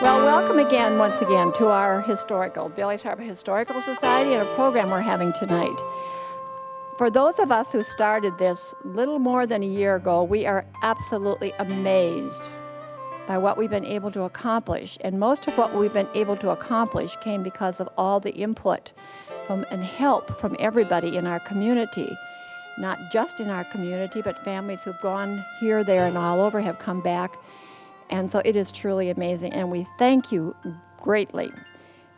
Well, welcome again, once again, to our Bailey's Harbor Historical Society and a program we're having tonight. For those of us who started this little more than a year ago, we are absolutely amazed by what we've been able to accomplish. And most of what we've been able to accomplish came because of all the input and help from everybody in our community. Not just in our community, but families who've gone here, there, and all over have come back. And so it is truly amazing, and we thank you greatly.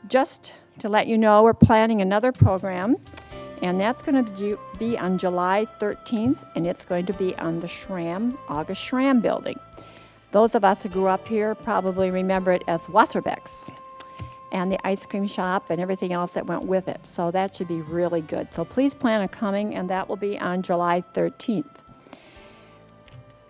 Just to let you know, we're planning another program, and that's going to be on July 13th, and it's going to be on the August Schramm building. Those of us who grew up here probably remember it as Wasserbeck's, and the ice cream shop and everything else that went with it. So that should be really good. So please plan on coming, and that will be on July 13th.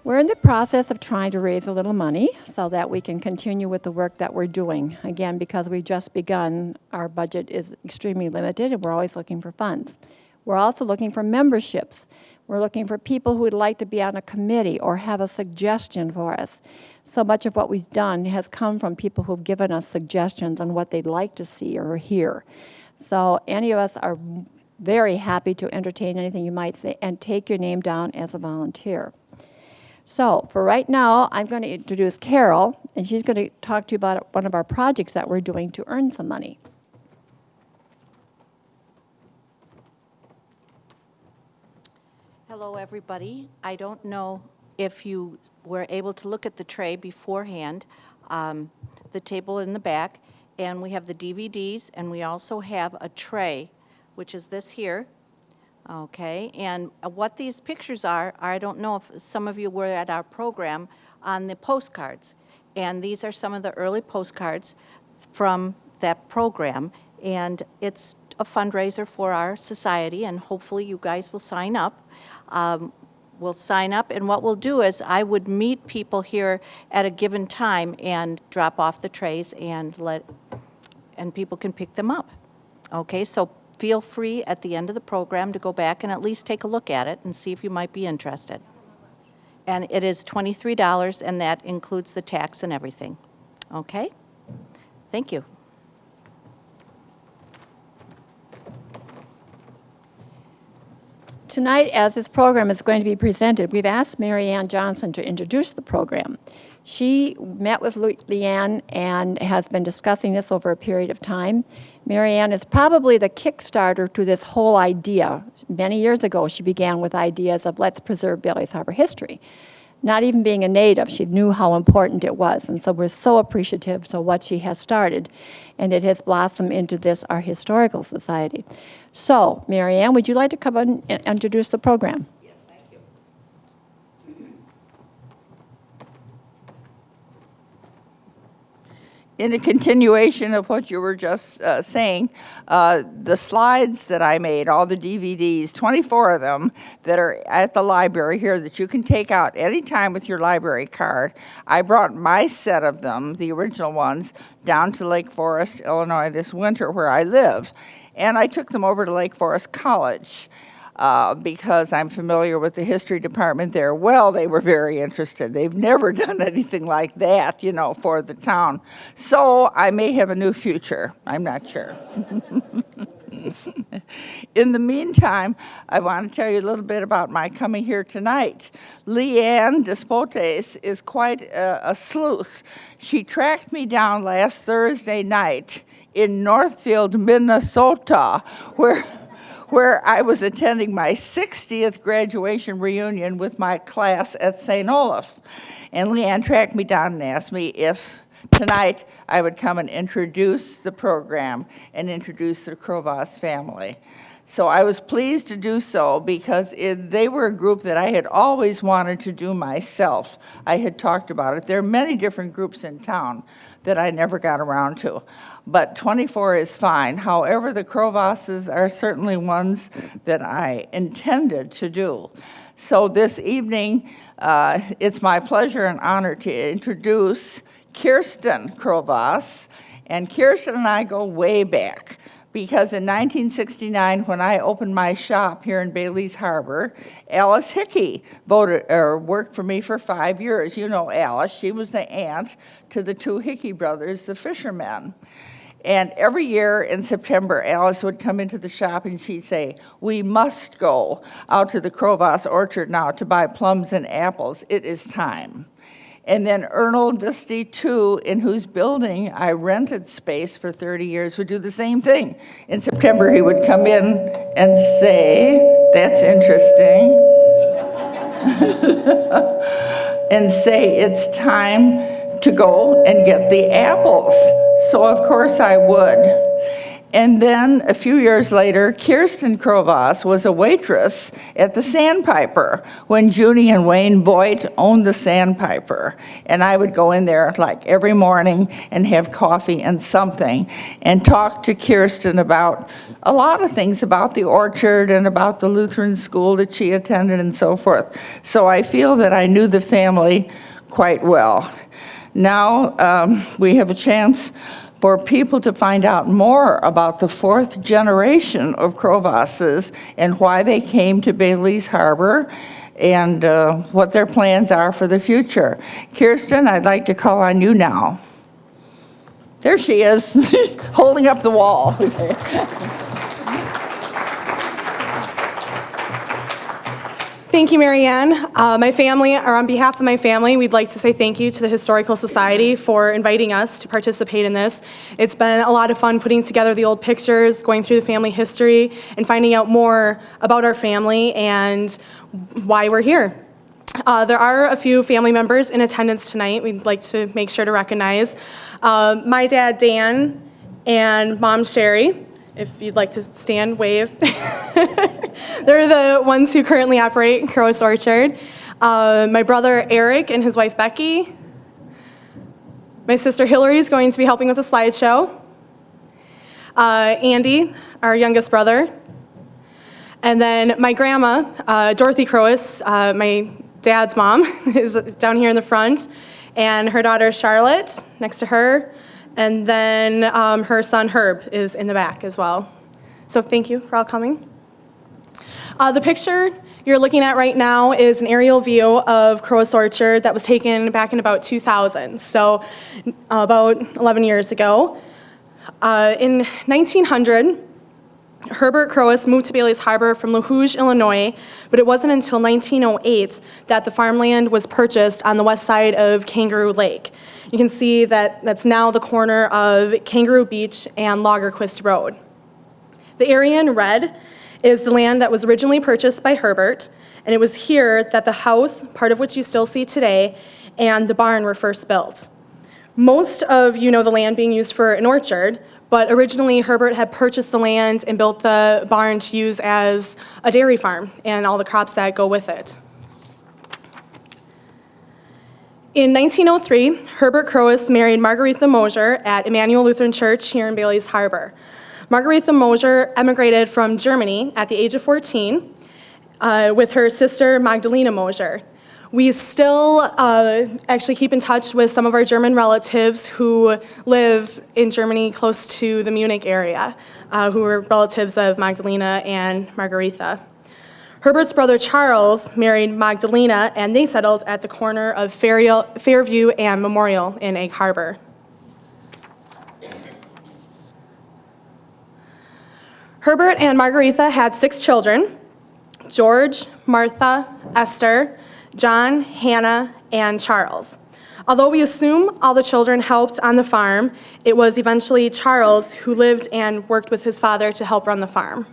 We're in the process of trying to raise a little money so that we can continue with the work that we're doing. Again, because we've just begun, our budget is extremely limited, and we're always looking for funds. We're also looking for memberships. We're looking for people who would like to be on a committee or have a suggestion for us. So much of what we've done has come from people who've given us suggestions on what they'd like to see or hear. So any of us are very happy to entertain anything you might say and take your name down as a volunteer. So for right now, I'm going to introduce Carol, and she's going to talk to you about one of our projects that we're doing to earn some money. Hello, everybody. I don't know if you were able to look at the tray beforehand, the table in the back, and we have the DVDs, and we also have a tray, which is this here. Okay, and what these pictures are, I don't know if some of you were at our program on the postcards. And these are some of the early postcards from that program. And it's a fundraiser for our society, and hopefully you guys will sign up. We'll sign up, and what we'll do is I would meet people here at a given time and drop off the trays and people can pick them up. Okay, so feel free at the end of the program to go back and at least take a look at it and see if you might be interested. And it is $23, and that includes the tax and everything. Okay? Thank you. Tonight, as this program is going to be presented, we've asked Mary Ann Johnson to introduce the program. She met with Leanne and has been discussing this over a period of time. Mary Ann is probably the kickstarter to this whole idea. Many years ago, she began with ideas of let's preserve Bailey's Harbor history. Not even being a native, she knew how important it was, and so we're so appreciative to what she has started, and it has blossomed into this, our historical society. So, Mary Ann, would you like to come and introduce the program? In a continuation of what you were just saying, the slides that I made, all the DVDs, 24 of them that are at the library here that you can take out anytime with your library card. I brought my set of them, the original ones, down to Lake Forest, Illinois this winter where I live. And I took them over to Lake Forest College. Because I'm familiar with the history department there. Well, they were very interested. They've never done anything like that, you know, for the town. So I may have a new future. I'm not sure. In the meantime, I want to tell you a little bit about my coming here tonight. Leanne Despotes is quite a sleuth. She tracked me down last Thursday night in Northfield, Minnesota, where I was attending my 60th graduation reunion with my class at St. Olaf. And Leanne tracked me down and asked me if tonight I would come and introduce the program and introduce the Krowas family. So I was pleased to do so because they were a group that I had always wanted to do myself. I had talked about it. There are many different groups in town that I never got around to. But 24 is fine. However, the Krowases are certainly ones that I intended to do. So this evening, it's my pleasure and honor to introduce Kirsten Krowas. And Kirsten and I go way back because in 1969, when I opened my shop here in Bailey's Harbor, Alice Hickey worked for me for 5 years. You know Alice. She was the aunt to the two Hickey brothers, the fishermen. And every year in September, Alice would come into the shop and she'd say, "We must go out to the Krowas Orchard now to buy plums and apples. It is time." And then Ernald Visty, too, in whose building I rented space for 30 years, would do the same thing. In September, he would come in and say, "That's interesting," and say, "It's time to go and get the apples." So of course I would. And then a few years later, Kirsten Krowas was a waitress at the Sandpiper when Junie and Wayne Voigt owned the Sandpiper. And I would go in there like every morning and have coffee and something and talk to Kirsten about a lot of things about the orchard and about the Lutheran school that she attended and so forth. So I feel that I knew the family quite well. Now we have a chance for people to find out more about the fourth generation of Krowases and why they came to Bailey's Harbor and what their plans are for the future. Kirsten, I'd like to call on you now. There she is, holding up the wall. Thank you, Marianne. My family, or on behalf of my family, we'd like to say thank you to the Historical Society for inviting us to participate in this. It's been a lot of fun putting together the old pictures, going through the family history, and finding out more about our family and why we're here. There are a few family members in attendance tonight we'd like to make sure to recognize. My dad, Dan, and Mom, Sherry. If you'd like to stand, wave. They're the ones who currently operate Krowas Orchard. My brother Eric and his wife Becky. My sister Hillary is going to be helping with the slideshow. Andy, our youngest brother. And then my grandma, Dorothy Krowas, my dad's mom, is down here in the front. And her daughter Charlotte, next to her. And then her son Herb is in the back as well. So thank you for all coming. The picture you're looking at right now is an aerial view of Krowas Orchard that was taken back in about 2000, so about 11 years ago. In 1900, Herbert Krowas moved to Bailey's Harbor from La Houge, Illinois, but it wasn't until 1908 that the farmland was purchased on the west side of Kangaroo Lake. You can see that that's now the corner of Kangaroo Beach and Lagerquist Road. The area in red is the land that was originally purchased by Herbert, and it was here that the house, part of which you still see today, and the barn were first built. Most of you know the land being used for an orchard, but originally Herbert had purchased the land and built the barn to use as a dairy farm and all the crops that go with it. In 1903, Herbert Krowas married Margaretha Mosier at Emmanuel Lutheran Church here in Bailey's Harbor. Margaretha Mosier emigrated from Germany at the age of 14 with her sister Magdalena Mosier. We still actually keep in touch with some of our German relatives who live in Germany close to the Munich area, who were relatives of Magdalena and Margaretha. Herbert's brother Charles married Magdalena, and they settled at the corner of Fairview and Memorial in Egg Harbor. Herbert and Margaretha had 6 children: George, Martha, Esther, John, Hannah, and Charles. Although we assume all the children helped on the farm, it was eventually Charles who lived and worked with his father to help run the farm.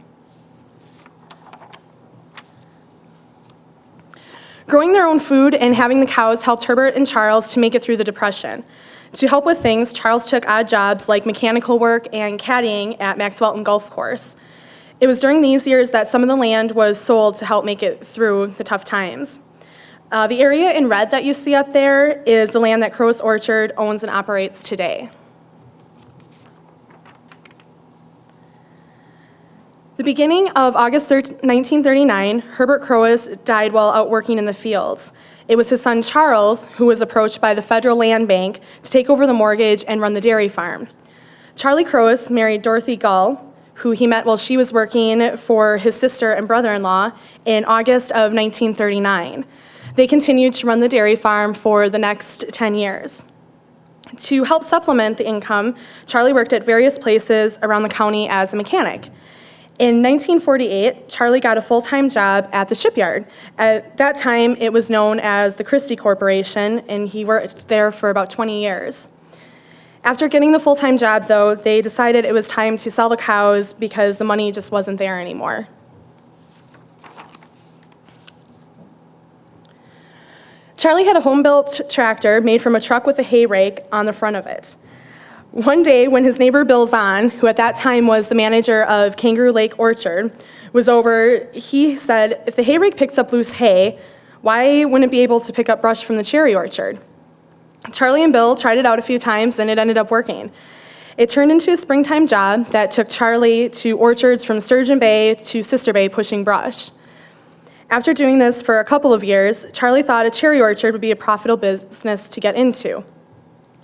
Growing their own food and having the cows helped Herbert and Charles to make it through the Depression. To help with things, Charles took odd jobs like mechanical work and caddying at Max Welton Golf Course. It was during these years that some of the land was sold to help make it through the tough times. The area in red that you see up there is the land that Krowas Orchard owns and operates today. The beginning of August 1939, Herbert Krowas died while out working in the fields. It was his son Charles who was approached by the Federal Land Bank to take over the mortgage and run the dairy farm. Charlie Krowas married Dorothy Gull, who he met while she was working for his sister and brother-in-law in August of 1939. They continued to run the dairy farm for the next 10 years. To help supplement the income, Charlie worked at various places around the county as a mechanic. In 1948, Charlie got a full-time job at the shipyard. At that time, it was known as the Christie Corporation, and he worked there for about 20 years. After getting the full-time job, though, they decided it was time to sell the cows because the money just wasn't there anymore. Charlie had a home-built tractor made from a truck with a hay rake on the front of it. One day, when his neighbor Bill Zahn, who at that time was the manager of Kangaroo Lake Orchard, was over, he said, if the hay rake picks up loose hay, why wouldn't it be able to pick up brush from the cherry orchard? Charlie and Bill tried it out a few times, and it ended up working. It turned into a springtime job that took Charlie to orchards from Sturgeon Bay to Sister Bay pushing brush. After doing this for a couple of years, Charlie thought a cherry orchard would be a profitable business to get into.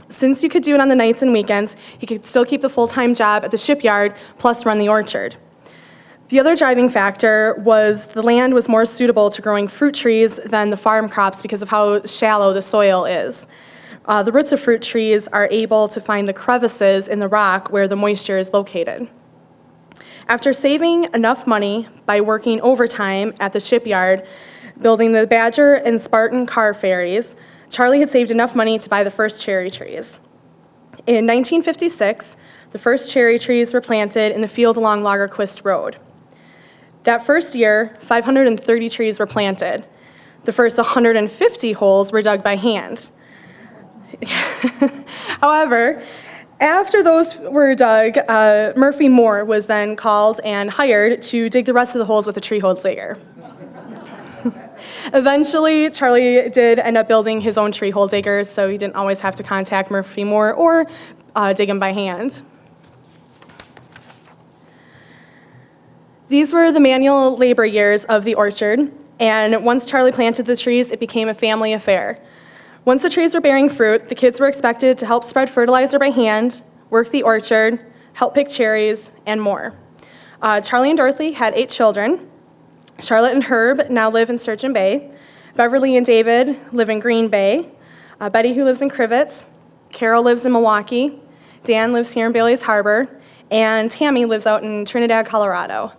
Since you could do it on the nights and weekends, he could still keep the full-time job at the shipyard, plus run the orchard. The other driving factor was the land was more suitable to growing fruit trees than the farm crops because of how shallow the soil is. The roots of fruit trees are able to find the crevices in the rock where the moisture is located. After saving enough money by working overtime at the shipyard, building the Badger and Spartan car ferries, Charlie had saved enough money to buy the first cherry trees. In 1956, the first cherry trees were planted in the field along Lagerquist Road. That first year, 530 trees were planted. The first 150 holes were dug by hand. However, after those were dug, Murphy Moore was then called and hired to dig the rest of the holes with a tree hole digger. Eventually, Charlie did end up building his own tree hole digger, so he didn't always have to contact Murphy Moore or dig them by hand. These were the manual labor years of the orchard, and once Charlie planted the trees, it became a family affair. Once the trees were bearing fruit, the kids were expected to help spread fertilizer by hand, work the orchard, help pick cherries, and more. Charlie and Dorothy had 8 children. Charlotte and Herb now live in Sturgeon Bay. Beverly and David live in Green Bay. Betty, who lives in Crivets. Carol lives in Milwaukee. Dan lives here in Bailey's Harbor. And Tammy lives out in Trinidad, Colorado.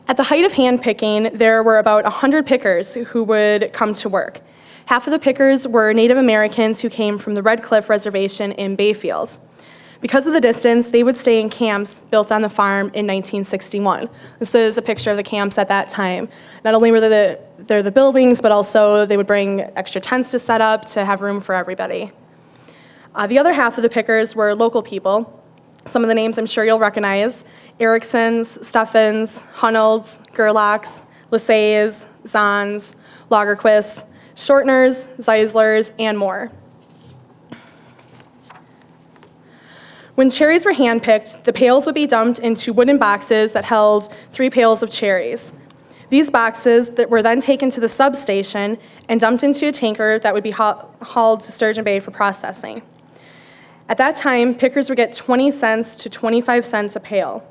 At the height of hand picking, there were about 100 pickers who would come to work. Half of the pickers were Native Americans who came from the Red Cliff Reservation in Bayfield. Because of the distance, they would stay in camps built on the farm in 1961. This is a picture of the camps at that time. Not only were there the buildings, but also they would bring extra tents to set up to have room for everybody. The other half of the pickers were local people. Some of the names I'm sure you'll recognize: Ericksons, Steffens, Hunnolds, Gerlachs, Lasays, Zahns, Lagerquists, Shortners, Zeislers, and more. When cherries were handpicked, the pails would be dumped into wooden boxes that held 3 pails of cherries. These boxes that were then taken to the substation and dumped into a tanker that would be hauled to Sturgeon Bay for processing. At that time, pickers would get 20 cents to 25 cents a pail.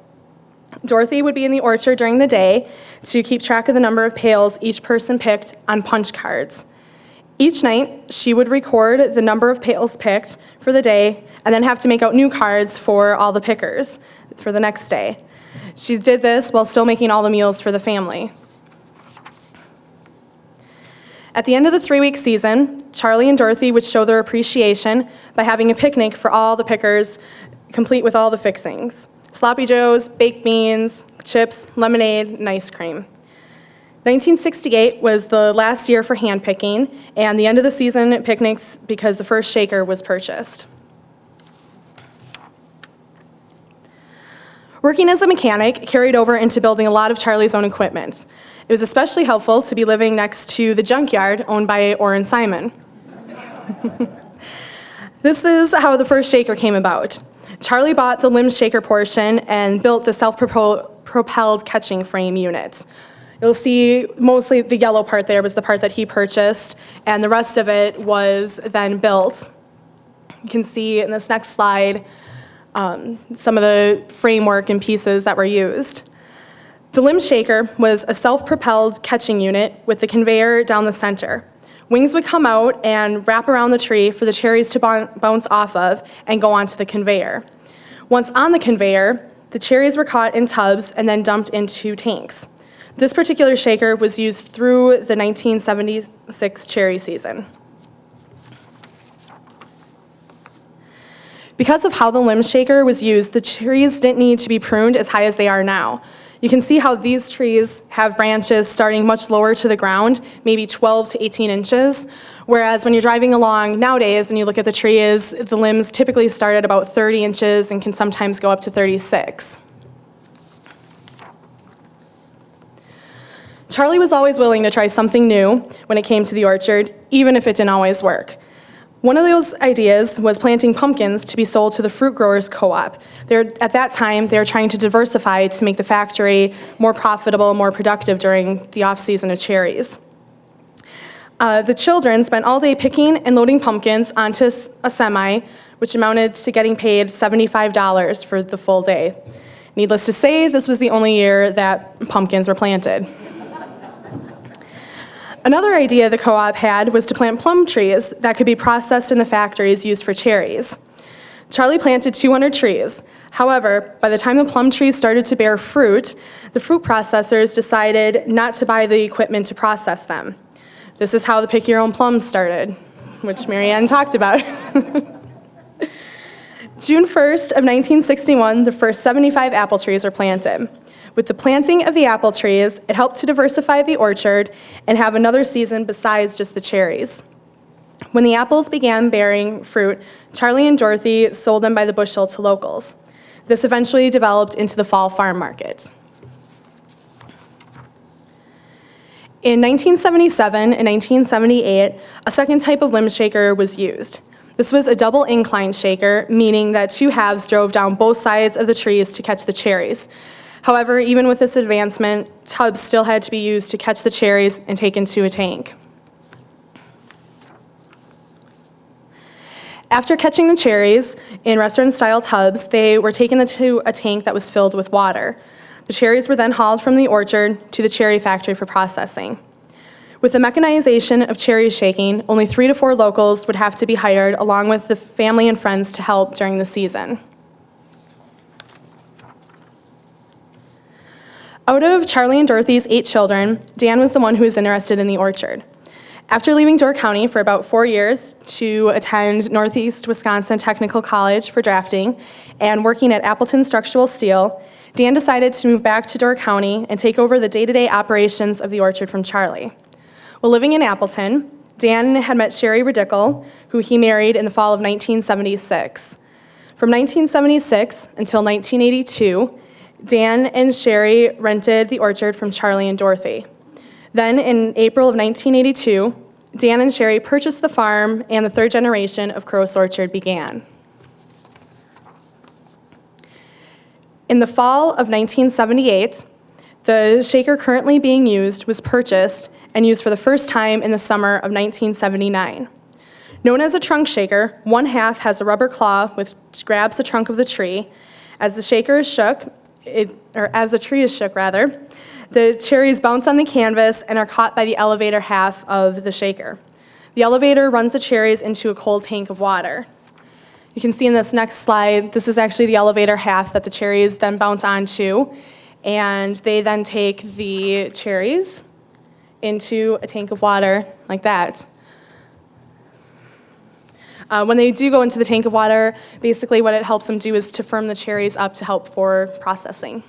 Dorothy would be in the orchard during the day to keep track of the number of pails each person picked on punch cards. Each night, she would record the number of pails picked for the day and then have to make out new cards for all the pickers for the next day. She did this while still making all the meals for the family. At the end of the 3-week season, Charlie and Dorothy would show their appreciation by having a picnic for all the pickers, complete with all the fixings: sloppy joes, baked beans, chips, lemonade, and ice cream. 1968 was the last year for hand picking and the end of the season picnics because the first shaker was purchased. Working as a mechanic carried over into building a lot of Charlie's own equipment. It was especially helpful to be living next to the junkyard owned by Orrin Simon. This is how the first shaker came about. Charlie bought the limb shaker portion and built the self-propelled catching frame unit. You'll see mostly the yellow part there was the part that he purchased, and the rest of it was then built. You can see in this next slide some of the framework and pieces that were used. The limb shaker was a self-propelled catching unit with the conveyor down the center. Wings would come out and wrap around the tree for the cherries to bounce off of and go onto the conveyor. Once on the conveyor, the cherries were caught in tubs and then dumped into tanks. This particular shaker was used through the 1976 cherry season. Because of how the limb shaker was used, the trees didn't need to be pruned as high as they are now. You can see how these trees have branches starting much lower to the ground, maybe 12 to 18 inches, whereas when you're driving along nowadays and you look at the trees, the limbs typically start at about 30 inches and can sometimes go up to 36. Charlie was always willing to try something new when it came to the orchard, even if it didn't always work. One of those ideas was planting pumpkins to be sold to the fruit growers co-op. At that time, they were trying to diversify to make the factory more profitable, more productive during the off-season of cherries. The children spent all day picking and loading pumpkins onto a semi, which amounted to getting paid $75 for the full day. Needless to say, this was the only year that pumpkins were planted. Another idea the co-op had was to plant plum trees that could be processed in the factories used for cherries. Charlie planted 200 trees. However, by the time the plum trees started to bear fruit, the fruit processors decided not to buy the equipment to process them. This is how the pick your own plums started, which Marianne talked about. June 1st of 1961, the first 75 apple trees were planted. With the planting of the apple trees, it helped to diversify the orchard and have another season besides just the cherries. When the apples began bearing fruit, Charlie and Dorothy sold them by the bushel to locals. This eventually developed into the fall farm market. In 1977 and 1978, a second type of limb shaker was used. This was a double incline shaker, meaning that two halves drove down both sides of the trees to catch the cherries. However, even with this advancement, tubs still had to be used to catch the cherries and take into a tank. After catching the cherries in restaurant-style tubs, they were taken into a tank that was filled with water. The cherries were then hauled from the orchard to the cherry factory for processing. With the mechanization of cherry shaking, only 3 to 4 locals would have to be hired, along with the family and friends to help during the season. Out of Charlie and Dorothy's 8 children, Dan was the one who was interested in the orchard. After leaving Door County for about 4 years to attend Northeast Wisconsin Technical College for drafting and working at Appleton Structural Steel, Dan decided to move back to Door County and take over the day-to-day operations of the orchard from Charlie. While living in Appleton, Dan had met Sherry Radickle, who he married in the fall of 1976. From 1976 until 1982, Dan and Sherry rented the orchard from Charlie and Dorothy. Then, in April of 1982, Dan and Sherry purchased the farm, and the third generation of Krowas Orchard began. In the fall of 1978, the shaker currently being used was purchased and used for the first time in the summer of 1979. Known as a trunk shaker, one half has a rubber claw which grabs the trunk of the tree. As the shaker is shook, as the tree is shook, the cherries bounce on the canvas and are caught by the elevator half of the shaker. The elevator runs the cherries into a cold tank of water. You can see in this next slide, this is actually the elevator half that the cherries then bounce onto, and they then take the cherries into a tank of water like that. When they do go into the tank of water, basically what it helps them do is to firm the cherries up to help for processing.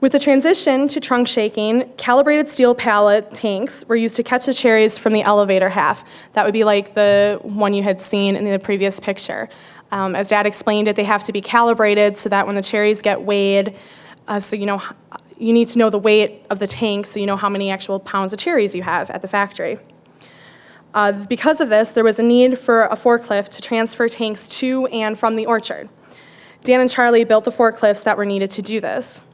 With the transition to trunk shaking, calibrated steel pallet tanks were used to catch the cherries from the elevator half. That would be like the one you had seen in the previous picture. As Dad explained it, they have to be calibrated so that when the cherries get weighed, you need to know the weight of the tank so you know how many actual pounds of cherries you have at the factory. Because of this, there was a need for a forklift to transfer tanks to and from the orchard. Dan and Charlie built the forklifts that were needed to do this.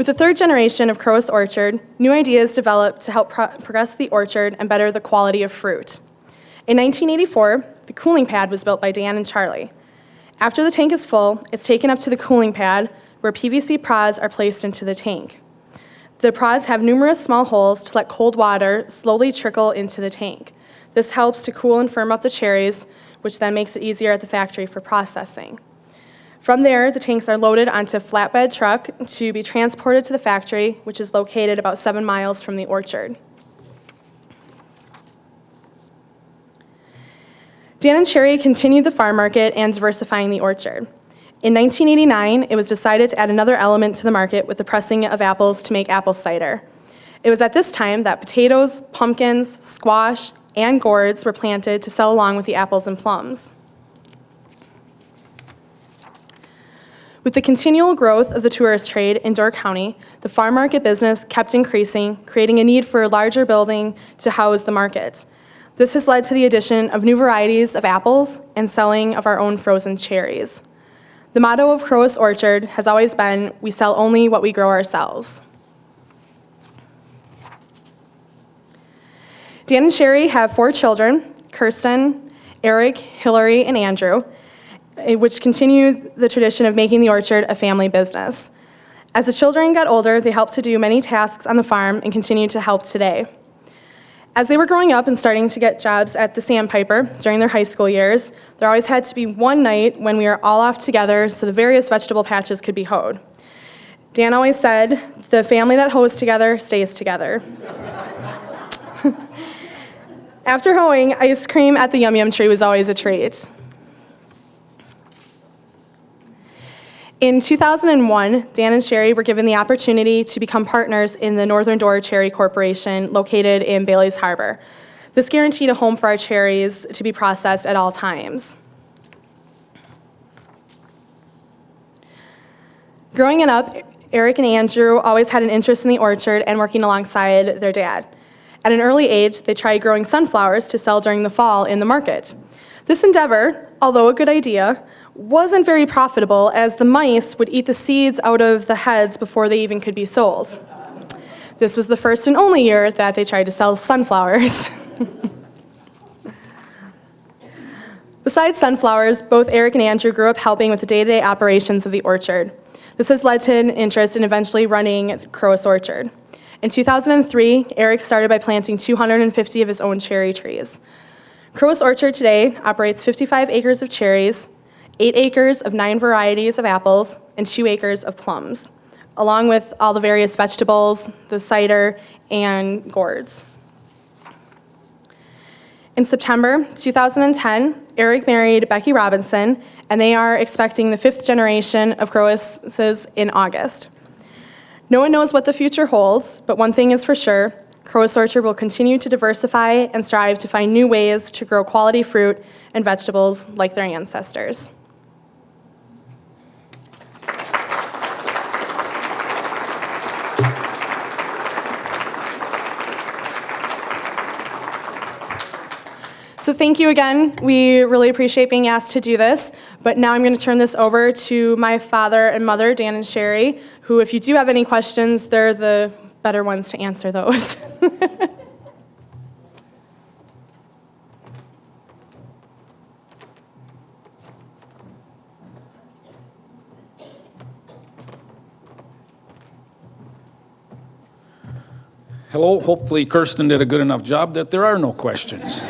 With the third generation of Krowas Orchard, new ideas developed to help progress the orchard and better the quality of fruit. In 1984, the cooling pad was built by Dan and Charlie. After the tank is full, it's taken up to the cooling pad where PVC prods are placed into the tank. The prods have numerous small holes to let cold water slowly trickle into the tank. This helps to cool and firm up the cherries, which then makes it easier at the factory for processing. From there, the tanks are loaded onto a flatbed truck to be transported to the factory, which is located about 7 miles from the orchard. Dan and Cherry continued the farm market and diversifying the orchard. In 1989, it was decided to add another element to the market with the pressing of apples to make apple cider. It was at this time that potatoes, pumpkins, squash, and gourds were planted to sell along with the apples and plums. With the continual growth of the tourist trade in Door County, the farm market business kept increasing, creating a need for a larger building to house the market. This has led to the addition of new varieties of apples and selling of our own frozen cherries. The motto of Krowas Orchard has always been, "We sell only what we grow ourselves." Dan and Sherry have 4 children, Kirsten, Eric, Hillary, and Andrew, which continue the tradition of making the orchard a family business. As the children got older, they helped to do many tasks on the farm and continue to help today. As they were growing up and starting to get jobs at the Sandpiper during their high school years, there always had to be one night when we were all off together so the various vegetable patches could be hoed. Dan always said, "The family that hoes together stays together." After hoeing, ice cream at the Yum Yum tree was always a treat. In 2001, Dan and Sherry were given the opportunity to become partners in the Northern Door Cherry Corporation located in Bailey's Harbor. This guaranteed a home for our cherries to be processed at all times. Growing up, Eric and Andrew always had an interest in the orchard and working alongside their dad. At an early age, they tried growing sunflowers to sell during the fall in the market. This endeavor, although a good idea, wasn't very profitable as the mice would eat the seeds out of the heads before they even could be sold. This was the first and only year that they tried to sell sunflowers. Besides sunflowers, both Eric and Andrew grew up helping with the day-to-day operations of the orchard. This has led to an interest in eventually running Krowas Orchard. In 2003, Eric started by planting 250 of his own cherry trees. Krowas Orchard today operates 55 acres of cherries, 8 acres of 9 varieties of apples, and 2 acres of plums, along with all the various vegetables, the cider, and gourds. In September 2010, Eric married Becky Robinson, and they are expecting the 5th generation of Krowases in August. No one knows what the future holds, but one thing is for sure, Krowas Orchard will continue to diversify and strive to find new ways to grow quality fruit and vegetables like their ancestors. So thank you again. We really appreciate being asked to do this. But now I'm going to turn this over to my father and mother, Dan and Sherry, who, if you do have any questions, they're the better ones to answer those. Hello, hopefully Kirsten did a good enough job that there are no questions.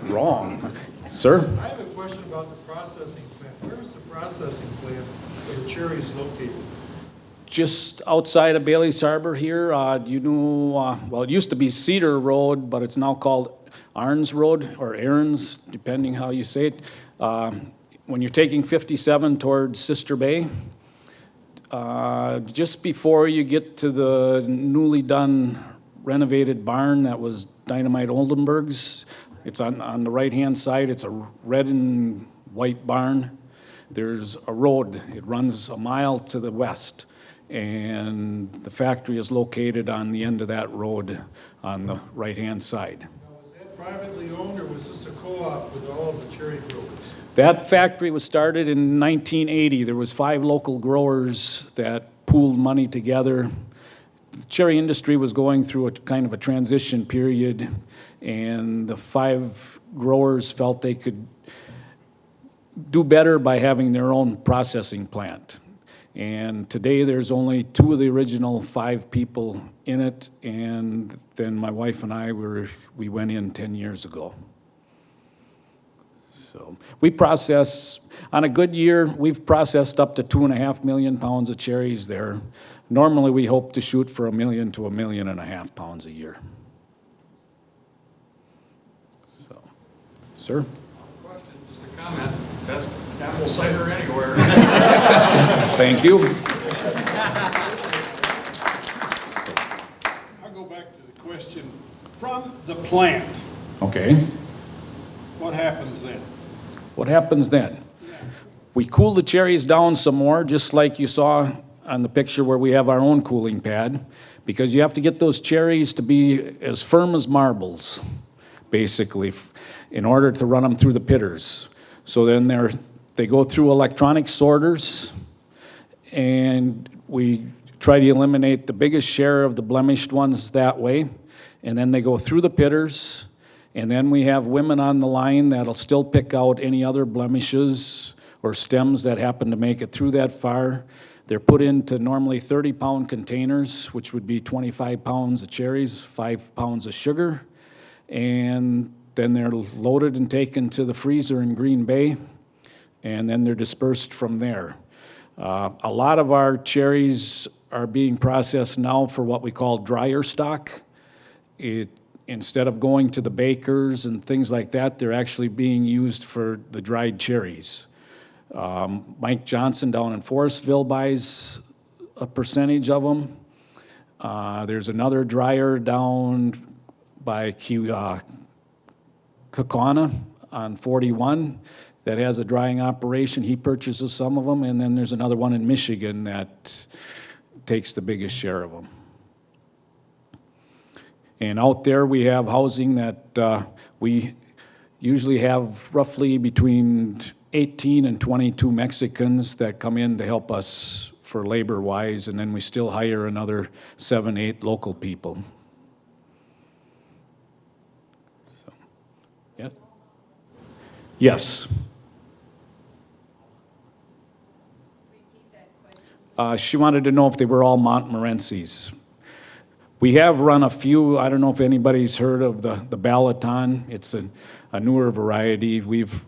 Wrong. Sir? I have a question about the processing plant. Where is the processing plant for the cherries located? Just outside of Bailey's Harbor here, you know, well, it used to be Cedar Road, but it's now called Arns Road, or Aaron's, depending how you say it. When you're taking 57 towards Sister Bay, just before you get to the newly done renovated barn that was Dynamite Oldenburg's, it's on the right-hand side. It's a red and white barn. There's a road. It runs a mile to the west, and the factory is located on the end of that road on the right-hand side. Now, was that privately owned, or was this a co-op with all of the cherry growers? That factory was started in 1980. There was 5 local growers that pooled money together. The cherry industry was going through a kind of a transition period, and the 5 growers felt they could do better by having their own processing plant. And today there's only 2 of the original 5 people in it, and then my wife and I we went in 10 years ago. So we process, on a good year, we've processed up to 2.5 million pounds of cherries there. Normally we hope to shoot for 1 million to 1.5 million pounds a year. So, sir? Question, just a comment. Best apple cider anywhere. Thank you. I'll go back to the question. From the plant, Okay. what happens then? What happens then? We cool the cherries down some more, just like you saw on the picture where we have our own cooling pad, because you have to get those cherries to be as firm as marbles, basically, in order to run them through the pitters. So then they go through electronic sorters, and we try to eliminate the biggest share of the blemished ones that way, and then they go through the pitters, and then we have women on the line that'll still pick out any other blemishes or stems that happen to make it through that far. They're put into normally 30-pound containers, which would be 25 pounds of cherries, 5 pounds of sugar, and then they're loaded and taken to the freezer in Green Bay, and then they're dispersed from there. A lot of our cherries are being processed now for what we call dryer stock. Instead of going to the bakers and things like that, they're actually being used for the dried cherries. Mike Johnson down in Forestville buys a percentage of them. There's another dryer down by Kaukauna on 41 that has a drying operation. He purchases some of them, and then there's another one in Michigan that takes the biggest share of them. And out there we have housing that we usually have roughly between 18 and 22 Mexicans that come in to help us for labor-wise, and then we still hire another 7, 8 local people. So, yes? Yes. She wanted to know if they were all Montmorency's. We have run a few. I don't know if anybody's heard of the Balaton. It's a newer variety. We've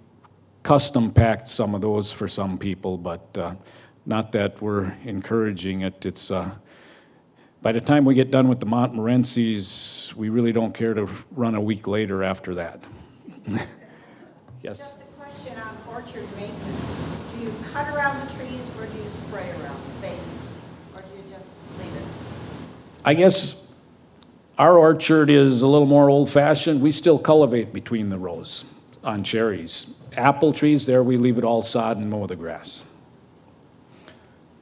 custom packed some of those for some people, but not that we're encouraging it. It's by the time we get done with the Montmorency's, we really don't care to run a week later after that. Yes? Just a question on orchard maintenance. Do you cut around the trees or do you spray around the base? Or do you just leave it? I guess our orchard is a little more old-fashioned. We still cultivate between the rows on cherries. Apple trees, there we leave it all sod and mow the grass.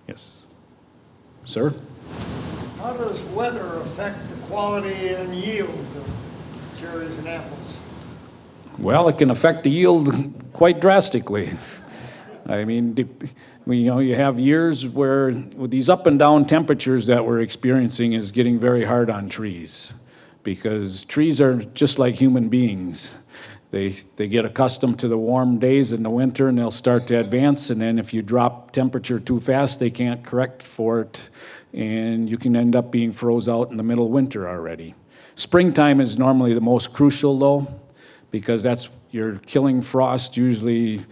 Yes. Sir? How does weather affect the quality and yield of cherries and apples? Well, it can affect the yield quite drastically. I mean, you have years where with these up and down temperatures that we're experiencing is getting very hard on trees, because trees are just like human beings. They get accustomed to the warm days in the winter and they'll start to advance, and then if you drop temperature too fast, they can't correct for it, and you can end up being froze out in the middle of winter already. Springtime is normally the most crucial though, because you're killing frost usually.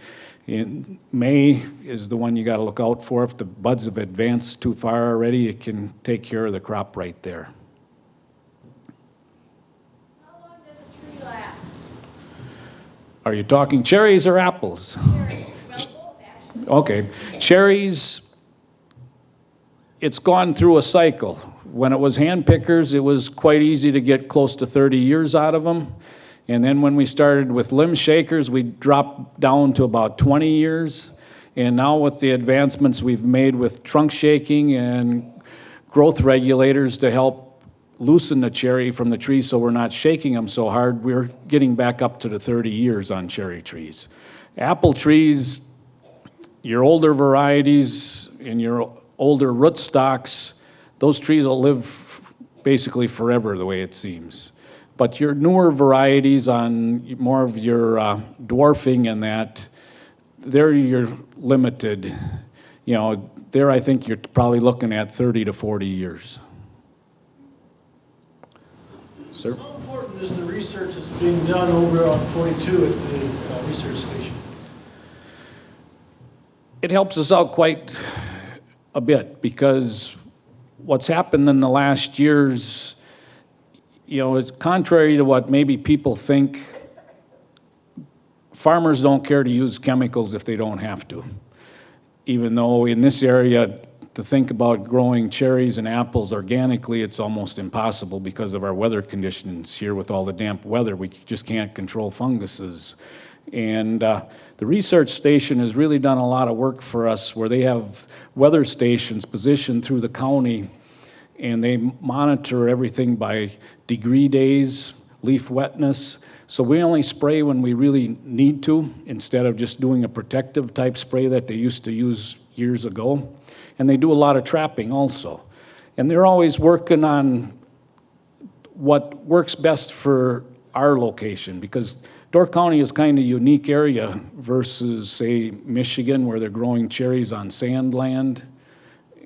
In May is the one you got to look out for. If the buds have advanced too far already, it can take care of the crop right there. How long does a tree last? Are you talking cherries or apples? Cherries. Well, both actually. Okay. Cherries, it's gone through a cycle. When it was hand pickers, it was quite easy to get close to 30 years out of them. And then when we started with limb shakers, we dropped down to about 20 years. And now with the advancements we've made with trunk shaking and growth regulators to help loosen the cherry from the tree so we're not shaking them so hard, we're getting back up to the 30 years on cherry trees. Apple trees, your older varieties and your older rootstocks, those trees will live basically forever, the way it seems. But your newer varieties on more of your dwarfing and that, there you're limited. You know, there I think you're probably looking at 30 to 40 years. Sir? How important is the research that's being done over on 42 at the research station? It helps us out quite a bit because what's happened in the last years, you know, it's contrary to what maybe people think. Farmers don't care to use chemicals if they don't have to. Even though in this area, to think about growing cherries and apples organically, it's almost impossible because of our weather conditions here with all the damp weather. We just can't control funguses. And the research station has really done a lot of work for us where they have weather stations positioned through the county and they monitor everything by degree days, leaf wetness. So we only spray when we really need to instead of just doing a protective type spray that they used to use years ago. And they do a lot of trapping also. And they're always working on what works best for our location because Door County is kind of a unique area versus, say, Michigan where they're growing cherries on sand land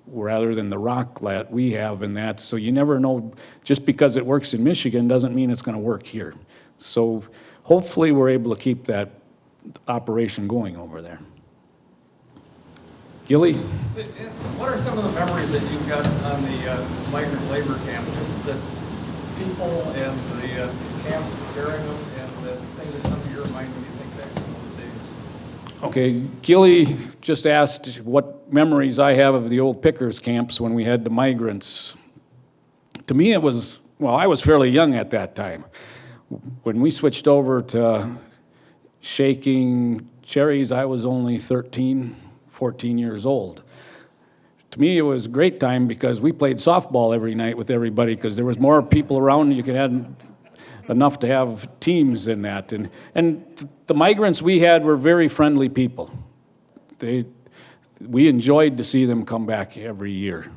rather than the rock that we have in that. So you never know, just because it works in Michigan doesn't mean it's going to work here. So hopefully we're able to keep that operation going over there. Gilly? What are some of the memories that you've got on the migrant labor camp? Just the people and the camps preparing them and the things that come to your mind when you think back to those days? Okay, Gilly just asked what memories I have of the old pickers camps when we had the migrants. To me it was, well, I was fairly young at that time. When we switched over to shaking cherries, I was only 13, 14 years old. To me, it was a great time because we played softball every night with everybody because there was more people around. You could have enough to have teams in that. And the migrants we had were very friendly people. We enjoyed to see them come back every year.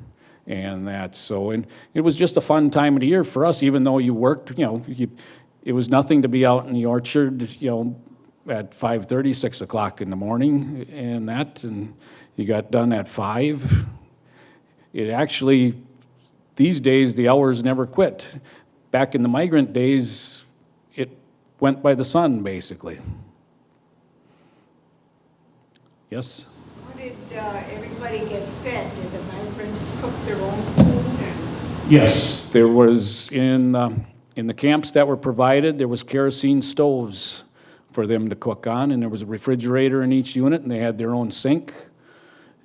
And that, so, and it was just a fun time of the year for us, even though you worked, you know, it was nothing to be out in the orchard, you know, at 5:30, 6 o'clock in the morning and that, and you got done at 5. It actually, these days, the hours never quit. Back in the migrant days, it went by the sun, basically. Yes? How did everybody get fed? Did the migrants cook their own food? Yes, there was in the camps that were provided, there was kerosene stoves for them to cook on, and there was a refrigerator in each unit, and they had their own sink,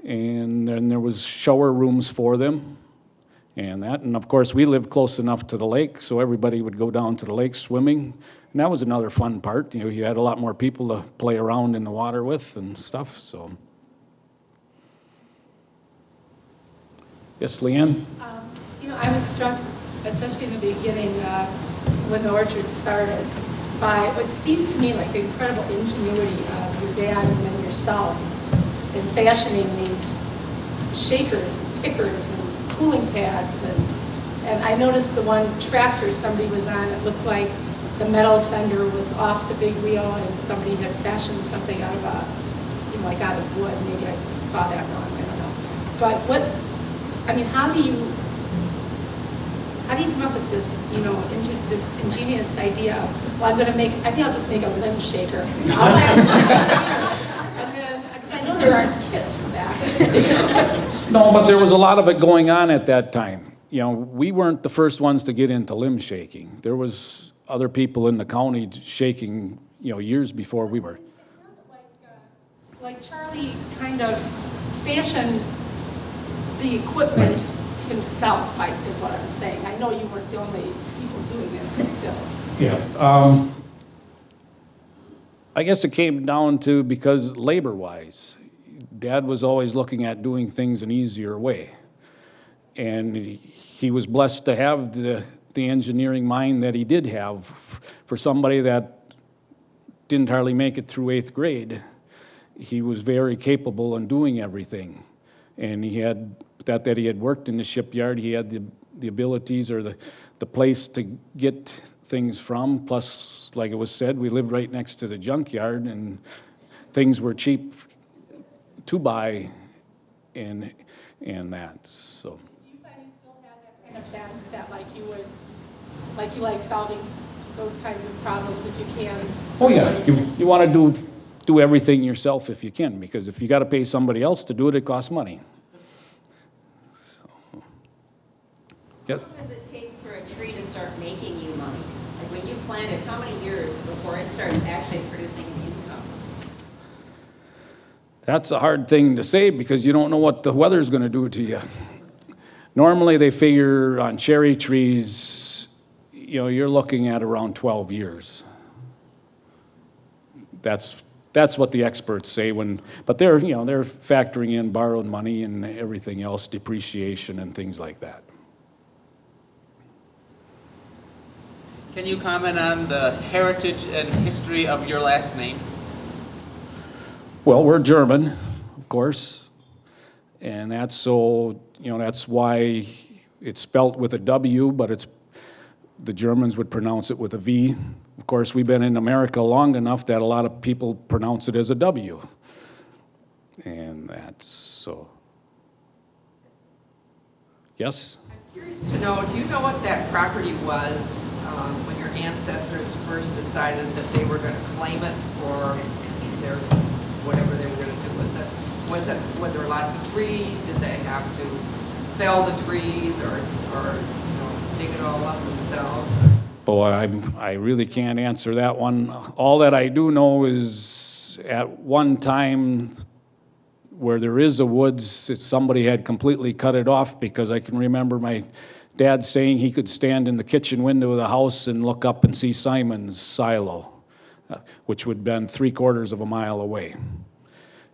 and then there was shower rooms for them, and that, and of course we lived close enough to the lake, so everybody would go down to the lake swimming, and that was another fun part. You know, you had a lot more people to play around in the water with and stuff. So, yes, Leanne? You know, I was struck, especially in the beginning, when the orchard started, by what seemed to me like the incredible ingenuity of your dad and then yourself in fashioning these shakers and pickers and cooling pads. And I noticed the one tractor somebody was on, it looked like the metal fender was off the big wheel and somebody had fashioned something out of a, you know, like out of wood. Maybe I saw that wrong, I don't know. But what, I mean, how do you come up with this, you know, this ingenious idea of, well, I'm going to make, I think I'll just make a limb shaker. And then, because I know there aren't kits for that. No, but there was a lot of it going on at that time. You know, we weren't the first ones to get into limb shaking. There was other people in the county shaking, you know, years before we were. It sounded like Charlie kind of fashioned the equipment himself, is what I was saying. I know you weren't the only people doing it, but still. Yeah. I guess it came down to because labor-wise, Dad was always looking at doing things an easier way. And he was blessed to have the engineering mind that he did have for somebody that didn't hardly make it through 8th grade. he was very capable in doing everything. And he had, that he had worked in the shipyard, he had the abilities or the place to get things from. Plus, like it was said, we lived right next to the junkyard, and things were cheap to buy and that, so. Do you find you still have that kind of bent that like you like solving those kinds of problems if you can? Oh, yeah, you want to do everything yourself if you can, because if you got to pay somebody else to do it, it costs money. So, yes? How long does it take for a tree to start making you money? Like when you plant it, how many years before it starts actually producing an income? That's a hard thing to say because you don't know what the weather's going to do to you. Normally, they figure on cherry trees, you know, you're looking at around 12 years. That's what the experts say but they're, you know, they're factoring in borrowed money and everything else, depreciation and things like that. Can you comment on the heritage and history of your last name? Well, we're German, of course, and that's so, you know, that's why it's spelt with a W, but the Germans would pronounce it with a V. Of course, we've been in America long enough that a lot of people pronounce it as a W. And that's so. Yes? I'm curious to know, do you know what that property was when your ancestors first decided that they were going to claim it for their whatever they were going to do with it? Were there lots of trees? Did they have to fell the trees or you know, dig it all up themselves? Oh, I really can't answer that one. All that I do know is at one time where there is a woods, somebody had completely cut it off, because I can remember my dad saying he could stand in the kitchen window of the house and look up and see Simon's silo, which would have been 3/4 of a mile away.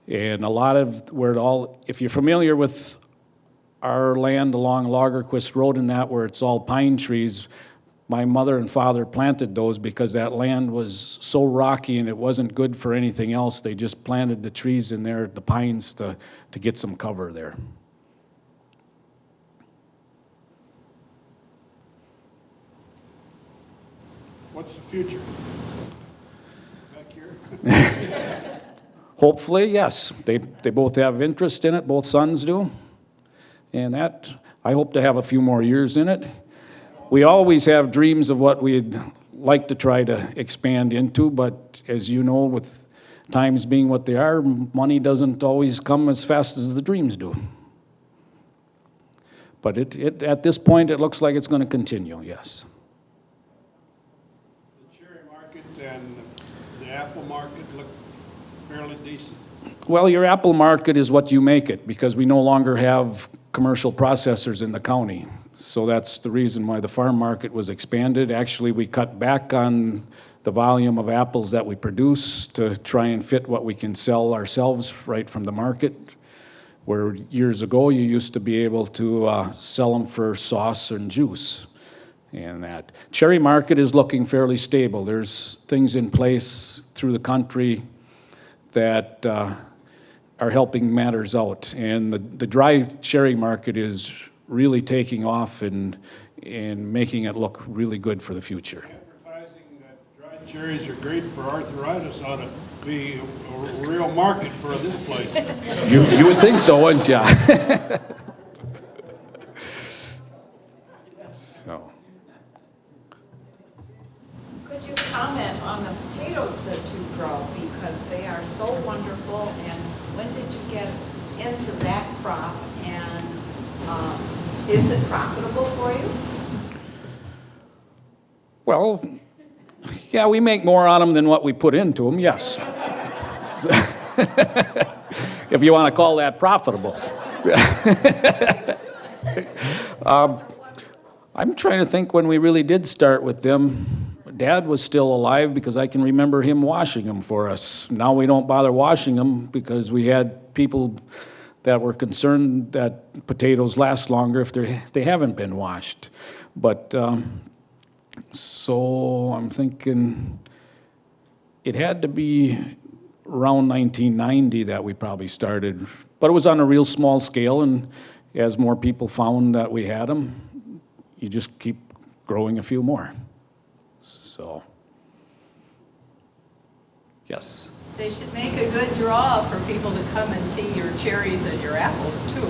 And a lot of where it all, if you're familiar with our land along Lagerquist Road and that, where it's all pine trees, my mother and father planted those because that land was so rocky and it wasn't good for anything else. They just planted the trees in there, the pines, to get some cover there. What's the future? Back here? Hopefully, yes. They both have interest in it, both sons do. And that, I hope to have a few more years in it. We always have dreams of what we'd like to try to expand into, but as you know, with times being what they are, money doesn't always come as fast as the dreams do. But at this point, it looks like it's going to continue, yes. The cherry market and the apple market look fairly decent. Well, your apple market is what you make it, because we no longer have commercial processors in the county. So that's the reason why the farm market was expanded. Actually, we cut back on the volume of apples that we produce to try and fit what we can sell ourselves right from the market. Where years ago, you used to be able to sell them for sauce and juice. And that cherry market is looking fairly stable. There's things in place through the country that are helping matters out. And the dry cherry market is really taking off and making it look really good for the future. Advertising that dried cherries are great for arthritis ought to be a real market for this place. You would think so, wouldn't you? So. Could you comment on the potatoes that you grow, because they are so wonderful, and when did you get into that crop, and is it profitable for you? Well, yeah, we make more on them than what we put into them, yes. If you want to call that profitable. I'm trying to think when we really did start with them. Dad was still alive, because I can remember him washing them for us. Now we don't bother washing them because we had people that were concerned that potatoes last longer if they haven't been washed. But so I'm thinking it had to be around 1990 that we probably started. But it was on a real small scale, and as more people found that we had them, you just keep growing a few more. So, yes. They should make a good draw for people to come and see your cherries and your apples, too.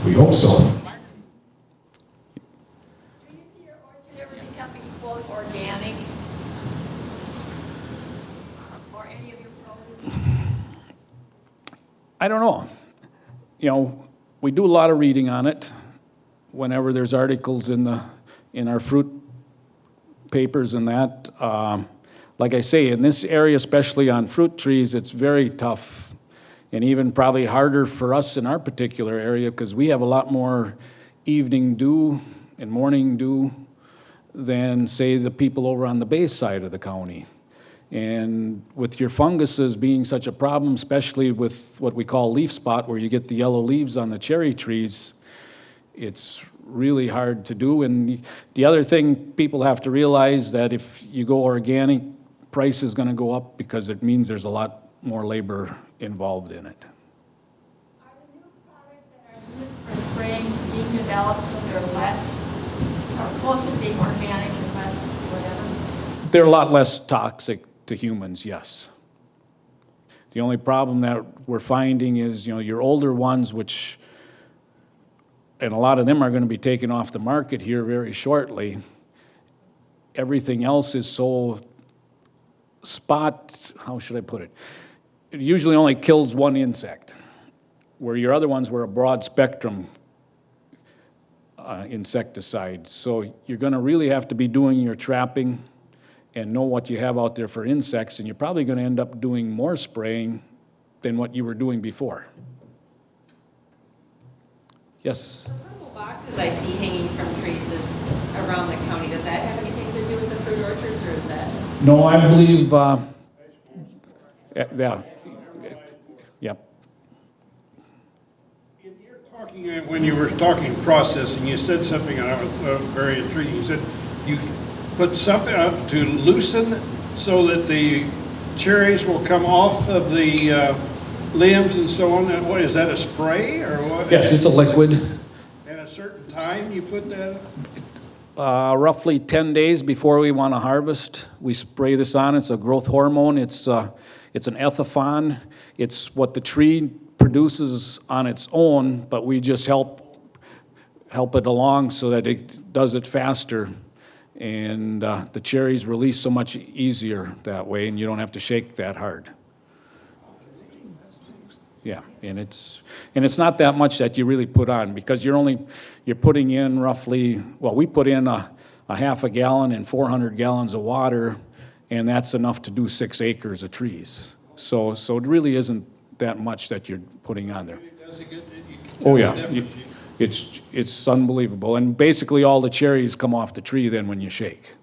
We hope so. Do you see your orchard ever becoming fully organic? Or any of your produce? I don't know. You know, we do a lot of reading on it. Whenever there's articles in our fruit papers and that, like I say, in this area, especially on fruit trees, it's very tough, and even probably harder for us in our particular area because we have a lot more evening dew and morning dew than, say, the people over on the base side of the county. And with your funguses being such a problem, especially with what we call leaf spot, where you get the yellow leaves on the cherry trees, it's really hard to do. And the other thing people have to realize that if you go organic, price is going to go up because it means there's a lot more labor involved in it. Are the new products that are used for spraying being developed so they're less, or closer to being organic and less whatever? They're a lot less toxic to humans, yes. The only problem that we're finding is, you know, your older ones, which, and a lot of them are going to be taken off the market here very shortly. Everything else is so how should I put it? It usually only kills one insect, where your other ones were a broad spectrum insecticide. So you're going to really have to be doing your trapping and know what you have out there for insects, and you're probably going to end up doing more spraying than what you were doing before. Yes? The purple boxes I see hanging from trees around the county, does that have anything to do with the fruit orchards, or is that? No, I believe, yeah, yep. When you were talking processing, you said something, and I was very intriguing. You said you put something up to loosen so that the cherries will come off of the limbs and so on. What is that, a spray or what? Yes, it's a liquid. At a certain time you put that? Roughly 10 days before we want to harvest, we spray this on. It's a growth hormone. It's an ethafon. It's what the tree produces on its own, but we just help it along so that it does it faster. And the cherries release so much easier that way, and you don't have to shake that hard. Yeah, and it's not that much that you really put on, because you're putting in roughly, well, we put in a half a gallon and 400 gallons of water, and that's enough to do 6 acres of trees. So it really isn't that much that you're putting on there. Oh yeah, it's unbelievable, and basically all the cherries come off the tree then when you shake.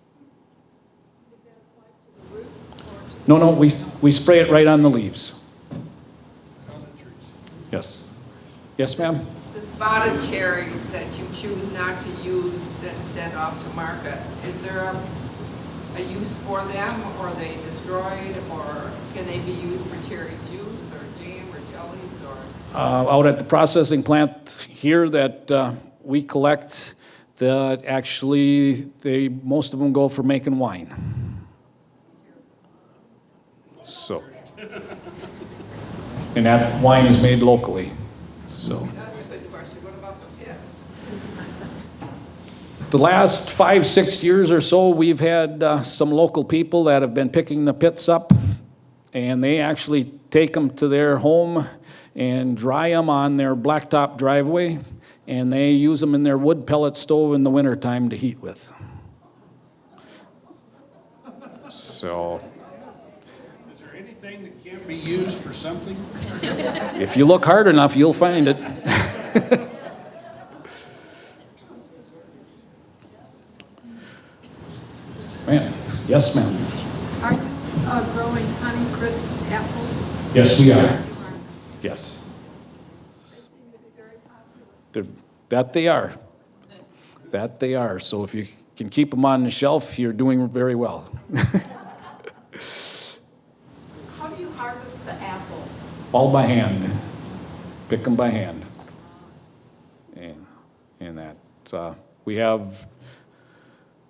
No, we spray it right on the leaves. Yes. Yes, ma'am? The spotted cherries that you choose not to use and send off to market, is there a use for them, or are they destroyed, or can they be used for cherry juice or jam or jellies, or? Out at the processing plant here that we collect, most of them go for making wine. So. And that wine is made locally, so. That's a good question. What about the pits? The last 5-6 years or so, we've had some local people that have been picking the pits up, and they actually take them to their home and dry them on their blacktop driveway, and they use them in their wood pellet stove in the wintertime to heat with. So. That can't be used for something? If you look hard enough, you'll find it. Ma'am. Yes, ma'am. Are you growing Honeycrisp apples? Yes, we are. Yes. That they are. That they are. So if you can keep them on the shelf, you're doing very well. all by hand. Pick them by hand. And that,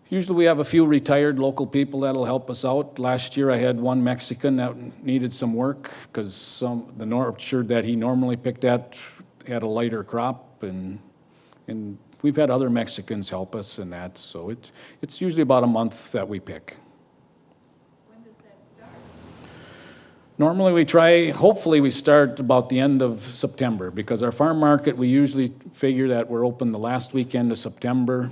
usually we have a few retired local people that'll help us out. Last year I had one Mexican that needed some work because the orchard that he normally picked at had a lighter crop, and we've had other Mexicans help us in that, so it's usually about a month that we pick. When does that start? Normally hopefully we start about the end of September, because our farm market, we usually figure that we're open the last weekend of September.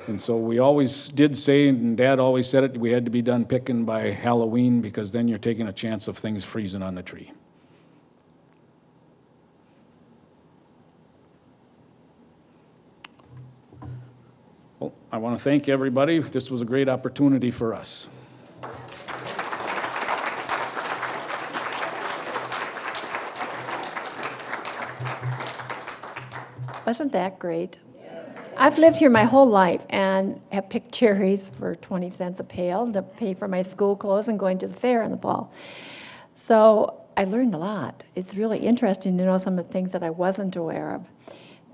And so we always did say, and Dad always said it, we had to be done picking by Halloween, because then you're taking a chance of things freezing on the tree. Well, I want to thank everybody. This was a great opportunity for us. Wasn't that great? I've lived here my whole life and have picked cherries for 20 cents a pail to pay for my school clothes and going to the fair in the fall. So I learned a lot. It's really interesting to know some of the things that I wasn't aware of.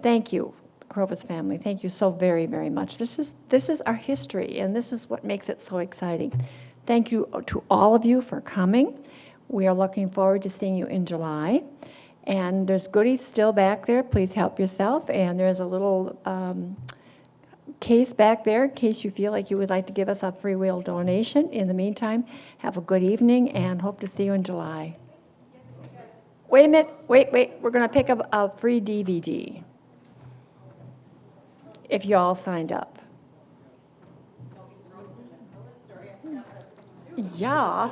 Thank you, Krowas family. Thank you so very, very much. This is our history, and this is what makes it so exciting. Thank you to all of you for coming. We are looking forward to seeing you in July. And there's goodies still back there. Please help yourself. And there's a little case back there in case you feel like you would like to give us a free will donation. In the meantime, have a good evening and hope to see you in July. Wait a minute. Wait. We're going to pick up a free DVD if you all signed up. Yeah.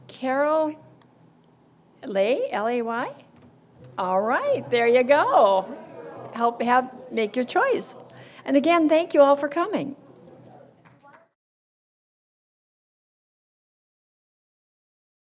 Carol Lay, L-A-Y? All right, there you go. Make your choice. And again, thank you all for coming.